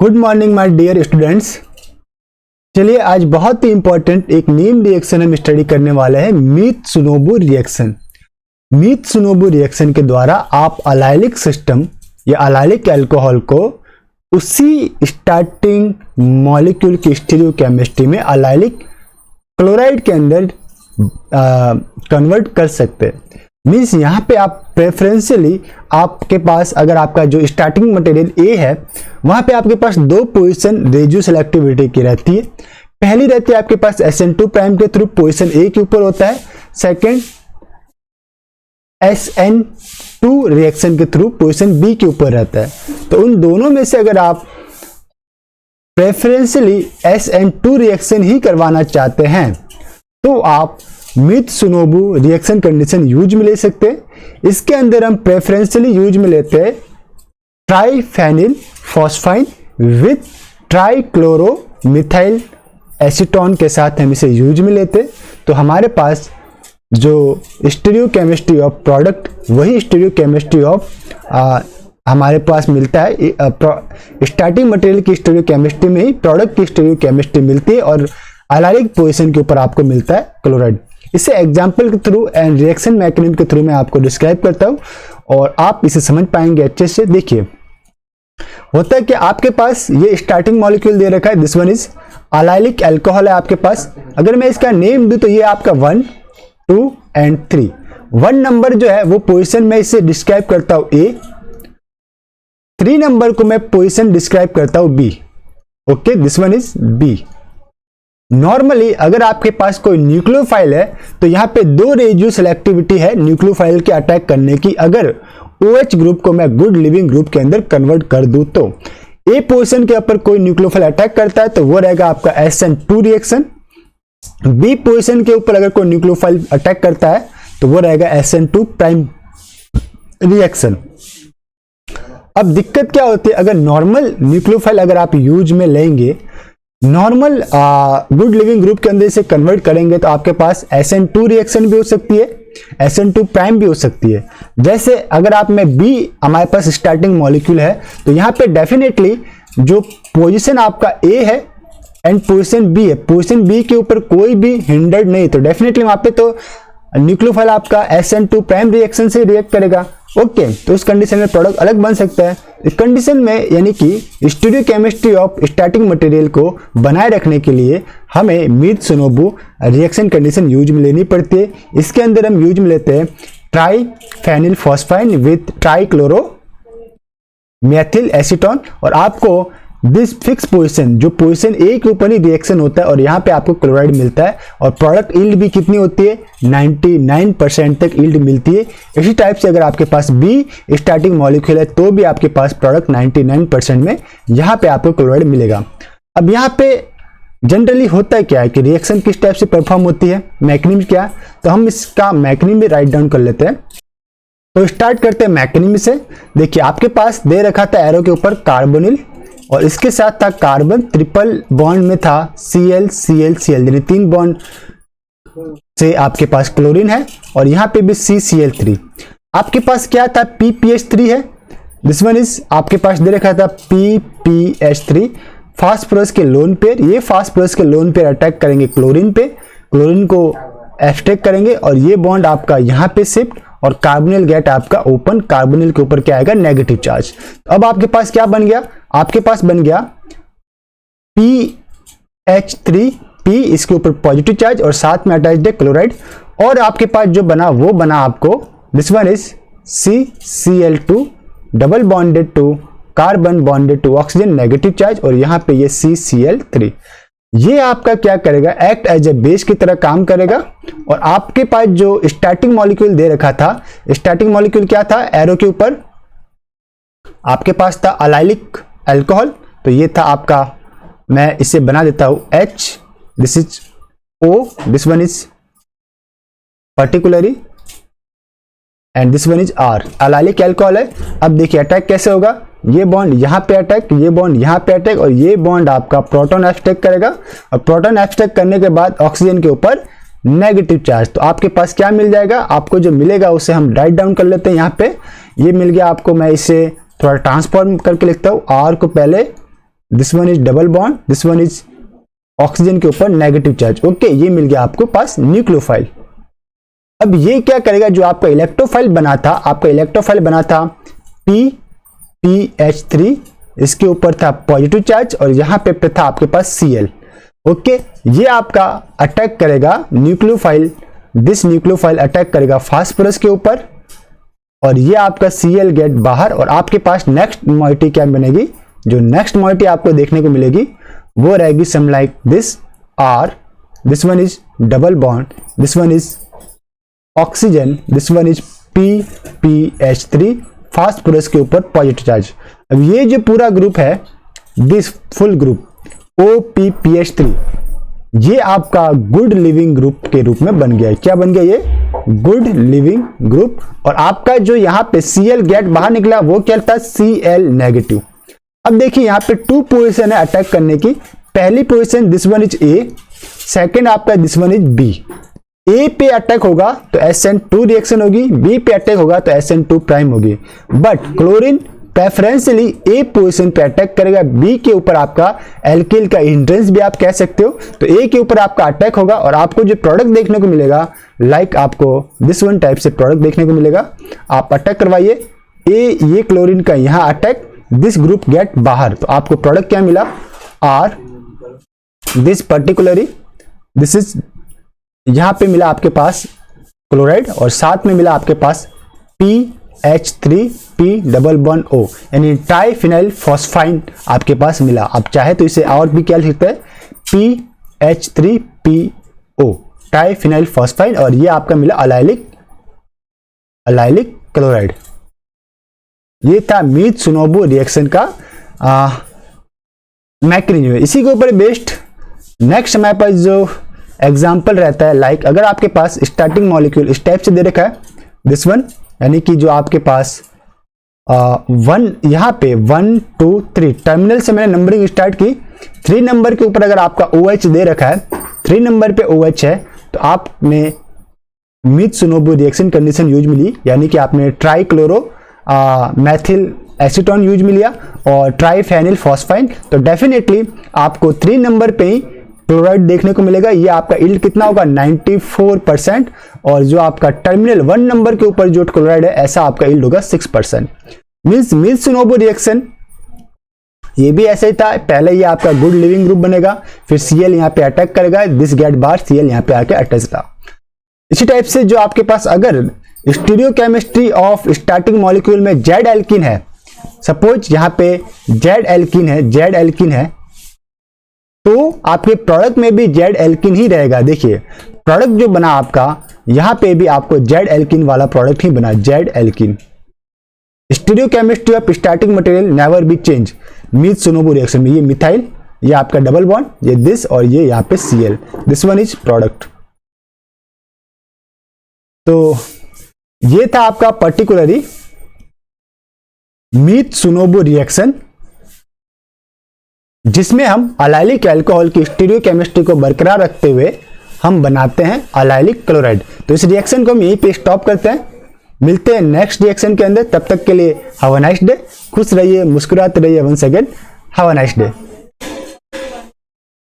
Good morning my dear students. चलिए आज बहुत ही इंपॉर्टेंट एक नेम रिएक्शन हम स्टडी करने वाले हैं, मीथ-त्सुनोबू रिएक्शन। मीथ-त्सुनोबू रिएक्शन के द्वारा आप अलाइलिक सिस्टम या अलाइलिक अल्कोहल को उसी स्टार्टिंग मॉलिक्यूल की स्टीरियोकेमिस्ट्री में अलाइलिक क्लोराइड के अंदर कन्वर्ट कर सकते हैं। मीन्स यहाँ पे आप प्रेफरेंशियली आपके पास अगर आपका जो स्टार्टिंग मटेरियल ए है वहां पे आपके पास दो पोजीशन रेडियो सेलेक्टिविटी की रहती है। पहली रहती है आपके पास SN2 प्राइम के थ्रू पोजीशन ए के ऊपर होता है, सेकंड SN2 रिएक्शन के थ्रू पोजीशन बी के ऊपर रहता है। तो उन दोनों में से अगर आप प्रेफरेंशियली SN2 रिएक्शन ही करवाना चाहते हैं तो आप मीथ-त्सुनोबू रिएक्शन कंडीशन यूज में ले सकते हैं। इसके अंदर हम प्रेफरेंशियली यूज में लेते हैं ट्राइफेनिल फॉस्फाइन विथ ट्राइक्लोरोमिथाइल एसीटोन के साथ हम इसे यूज में लेते हैं। तो हमारे पास जो स्टीरियोकेमिस्ट्री ऑफ प्रोडक्ट वही स्टीरियोकेमिस्ट्री ऑफ हमारे पास मिलता है। स्टार्टिंग मटेरियल की स्टीरियोकेमिस्ट्री में ही प्रोडक्ट की स्टीरियोकेमिस्ट्री मिलती है और अलाइलिक पोजीशन के ऊपर आपको मिलता है क्लोराइड। इसे एग्जाम्पल के थ्रू एंड रिएक्शन मैकेनिज्म के थ्रू मैं आपको डिस्क्राइब करता हूं और आप इसे समझ पाएंगे अच्छे से। देखिए होता है कि आपके पास ये स्टार्टिंग मॉलिक्यूल दे रखा है, this one is allylic alcohol है आपके पास। अगर मैं इसका नेम दूं तो ये आपका 1, 2 एंड 3। 1 नंबर जो है वो पोजीशन में इसे डिस्क्राइब करता हूं ए, 3 नंबर को मैं पोजीशन डिस्क्राइब करता हूं B. Okay, this one is B. Normally अगर आपके पास कोई न्यूक्लियोफाइल है तो यहाँ पे दो रेडियो सेलेक्टिविटी है न्यूक्लियोफाइल के अटैक करने की। अगर OH ग्रुप को मैं गुड लिविंग ग्रुप के अंदर कन्वर्ट कर दूं तो ए पोजीशन के ऊपर कोई न्यूक्लियोफाइल अटैक करता है तो वो रहेगा आपका SN2 रिएक्शन। बी पोजीशन के ऊपर अगर कोई न्यूक्लियोफाइल अटैक करता है तो वो रहेगा SN2 प्राइम रिएक्शन। अब दिक्कत क्या होती है, अगर नॉर्मल न्यूक्लियोफाइल अगर आप यूज में लेंगे, नॉर्मल गुड लिविंग ग्रुप के अंदर इसे कन्वर्ट करेंगे तो आपके पास SN2 रिएक्शन भी हो सकती है, SN2 प्राइम भी हो सकती है। जैसे अगर आप में बी हमारे पास स्टार्टिंग मॉलिक्यूल है तो यहाँ पे डेफिनेटली जो पोजीशन आपका ए है एंड पोजीशन बी है, पोजीशन बी के ऊपर कोई भी हिंडर्ड नहीं, तो डेफिनेटली वहां पे तो न्यूक्लियोफाइल आपका SN2 प्राइम रिएक्शन से रिएक्ट करेगा। ओके, तो इस कंडीशन में प्रोडक्ट अलग बन सकता है। इस कंडीशन में यानी कि स्टीरियोकेमिस्ट्री ऑफ स्टार्टिंग मटेरियल को बनाए रखने के लिए हमें मीथ-त्सुनोबू रिएक्शन कंडीशन यूज में लेनी पड़ती है। इसके अंदर हम यूज में लेते हैं ट्राइफेनिल phosphine with trichloro methyl acetone और आपको दिस फिक्स पोजीशन जो पोजीशन ए के ऊपर ही रिएक्शन होता है और यहाँ पे आपको क्लोराइड मिलता है और प्रोडक्ट यील्ड भी कितनी होती है, 99% तक यील्ड मिलती है। इसी टाइप से अगर आपके पास बी स्टार्टिंग मॉलिक्यूल है तो भी आपके पास प्रोडक्ट 99% में यहाँ पे आपको क्लोराइड मिलेगा। अब यहाँ पे जनरली होता है क्या है कि रिएक्शन किस टाइप से परफॉर्म होती है, मैकेनिज्म क्या, तो हम इसका मैकेनिज्म भी राइट डाउन कर लेते हैं। तो स्टार्ट करते हैं मैकेनिज्म से। देखिए आपके पास दे रखा था एरो के ऊपर कार्बोनिल और इसके साथ था कार्बन, ट्रिपल बॉन्ड में था Cl Cl Cl, यानी 3 बॉन्ड से आपके पास क्लोरीन है और यहाँ पे भी CCl3। आपके पास क्या था, PPH3 है, दिस वन इज आपके पास दे रखा था PPH3। फास्फोरस के लोन पेयर, ये फास्फोरस के लोन पेयर अटैक करेंगे क्लोरीन पे, क्लोरीन को एब्स्ट्रैक्ट करेंगे और ये बॉन्ड आपका यहाँ पे शिफ्ट और कार्बोनिल गेट आपका ओपन, कार्बोनिल के ऊपर क्या आएगा, नेगेटिव चार्ज। अब आपके पास क्या बन गया, आपके पास बन गया PH3P, इसके ऊपर पॉजिटिव चार्ज और साथ में अटैच्ड है क्लोराइड और आपके पास जो बना वो बना आपको this one is CCl2 double bonded to carbon bonded to oxygen, negative charge और यहाँ पे ये CCl3। ये आपका क्या करेगा, एक्ट एज ए बेस की तरह काम करेगा और आपके पास जो स्टार्टिंग मॉलिक्यूल दे रखा था, स्टार्टिंग मॉलिक्यूल क्या था, एरो के ऊपर आपके पास था अलाइलिक अल्कोहल, तो ये था आपका, मैं इसे बना देता हूं H, this is O, this one is particularly and this one is R, allylic alcohol है। अब देखिए अटैक कैसे होगा, ये बॉन्ड यहाँ पे अटैक, ये बॉन्ड यहाँ पे अटैक और ये बॉन्ड आपका प्रोटॉन एब्स्ट्रैक्ट करेगा और प्रोटॉन एब्स्ट्रैक्ट करने के बाद ऑक्सीजन के ऊपर नेगेटिव चार्ज। तो आपके पास क्या मिल जाएगा, आपको जो मिलेगा उसे हम राइट डाउन कर लेते हैं। यहाँ पे ये मिल गया आपको, मैं इसे थोड़ा ट्रांसफॉर्म करके लिखता हूँ। R को पहले this one is double bond, this one is oxygen के ऊपर नेगेटिव चार्ज। ओके, ये मिल गया आपको पास न्यूक्लियोफाइल। अब ये क्या करेगा, जो आपका इलेक्ट्रोफाइल बना था, आपका इलेक्ट्रोफाइल बना था PPH3, इसके ऊपर था पॉजिटिव चार्ज और यहां पे था आपके पास Cl। ओके, ये आपका अटैक करेगा न्यूक्लियोफाइल, दिस न्यूक्लियोफाइल अटैक करेगा फास्फोरस के ऊपर और ये आपका Cl गेट बाहर और आपके पास नेक्स्ट मॉइटी क्या बनेगी, जो नेक्स्ट मॉइटी आपको देखने को मिलेगी वो रहेगी some like this R, this one is double bond, this one is oxygen, this one is PPH3, phosphorus के ऊपर पॉजिटिव चार्ज। अब ये जो पूरा ग्रुप है, दिस फुल ग्रुप OPPH3, ये आपका गुड लिविंग ग्रुप के रूप में बन गया है। क्या बन गया ये? Good leaving group. और आपका जो यहाँ पे Cl गेट बाहर निकला वो क्या था? Cl negative. अब देखिए यहाँ पे 2 पोजीशन है अटैक करने की। पहली position this one is A, second आपका this one is B। A पे अटैक होगा तो SN2 रिएक्शन होगी, B पे अटैक होगा तो SN2 प्राइम होगी। But chlorine preferentially A position पे अटैक करेगा, B के ऊपर आपका एल्किल का हिंड्रेंस भी आप कह सकते हो। तो A के ऊपर आपका अटैक होगा और आपको जो प्रोडक्ट देखने को मिलेगा, लाइक आपको दिस वन टाइप से प्रोडक्ट देखने को मिलेगा। आप अटैक करवाइए A, ये क्लोरीन का यहाँ अटैक, दिस ग्रुप गेट बाहर, तो आपको प्रोडक्ट क्या मिला? R, this particularly this is, यहां पे मिला आपके पास क्लोराइड और साथ में मिला आपके पास PH3P डबल बॉन्ड O, यानी ट्राइफिनाइल फॉस्फाइन आपके पास मिला। आप चाहे तो इसे और भी क्या लिखते हैं? PH3PO, ट्राइफिनाइल फॉस्फाइन, और ये आपका मिला अलाइलिक क्लोराइड। ये था मीत्सुनोबु रिएक्शन का मैकेनिज्म। इसी के ऊपर बेस्ड नेक्स्ट हमारे पास जो एग्जाम्पल रहता है, लाइक अगर आपके पास स्टार्टिंग मॉलिक्यूल इस टाइप से दे रखा है, दिस वन, यानी कि जो आपके पास वन, यहाँ पे 1 2 3 टर्मिनल से मैंने नंबरिंग स्टार्ट की। 3 नंबर के ऊपर अगर आपका OH दे रखा है, 3 नंबर पे OH है, तो आपने मीत्सुनोबु रिएक्शन कंडीशन यूज मिली, यानी कि आपने ट्राइक्लोरो मैथिल एसीटोन यूज में लिया और ट्राइफेनिल फॉस्फाइन। तो डेफिनेटली आपको 3 नंबर पे ही क्लोराइड देखने को मिलेगा। ये आपका इल्ड कितना होगा? 94%। और जो आपका टर्मिनल 1 नंबर के ऊपर जो क्लोराइड है, ऐसा आपका इल्ड होगा 6%। मीन्स मीत्सुनोबु रिएक्शन ये भी ऐसा ही था। पहले ये आपका गुड लिविंग ग्रुप बनेगा, फिर Cl यहाँ पे अटैक करेगा, दिस गेट बार Cl यहाँ पे आके अटैच था। इसी टाइप से जो आपके पास अगर स्टीरियोकेमिस्ट्री ऑफ स्टार्टिंग मॉलिक्यूल में जेड एल्किन है, सपोज यहाँ पे जेड एल्किन है, तो आपके प्रोडक्ट में भी जेड एल्किन ही रहेगा। देखिए प्रोडक्ट जो बना आपका, यहाँ पे भी आपको जेड एल्किन वाला प्रोडक्ट ही बना, Z alkene. Stereochemistry of starting material never be change. Mitsunobu reaction में ये मिथाइल, ये आपका डबल बॉन्ड, ये दिस, और ये यहाँ पे Cl, this one is product. तो ये था आपका पर्टिकुलरली मीत्सुनोबु रिएक्शन, जिसमें हम अलाइलिक अल्कोहल की स्टीरियोकेमिस्ट्री को बरकरार रखते हुए हम बनाते हैं अलाइलिक क्लोराइड। तो इस रिएक्शन को हम यहीं पे स्टॉप करते हैं, मिलते हैं नेक्स्ट रिएक्शन के अंदर। तब तक के लिए हैव अ नाइस डे, खुश रहिए, मुस्कुराते रहिए। Once again have a nice day.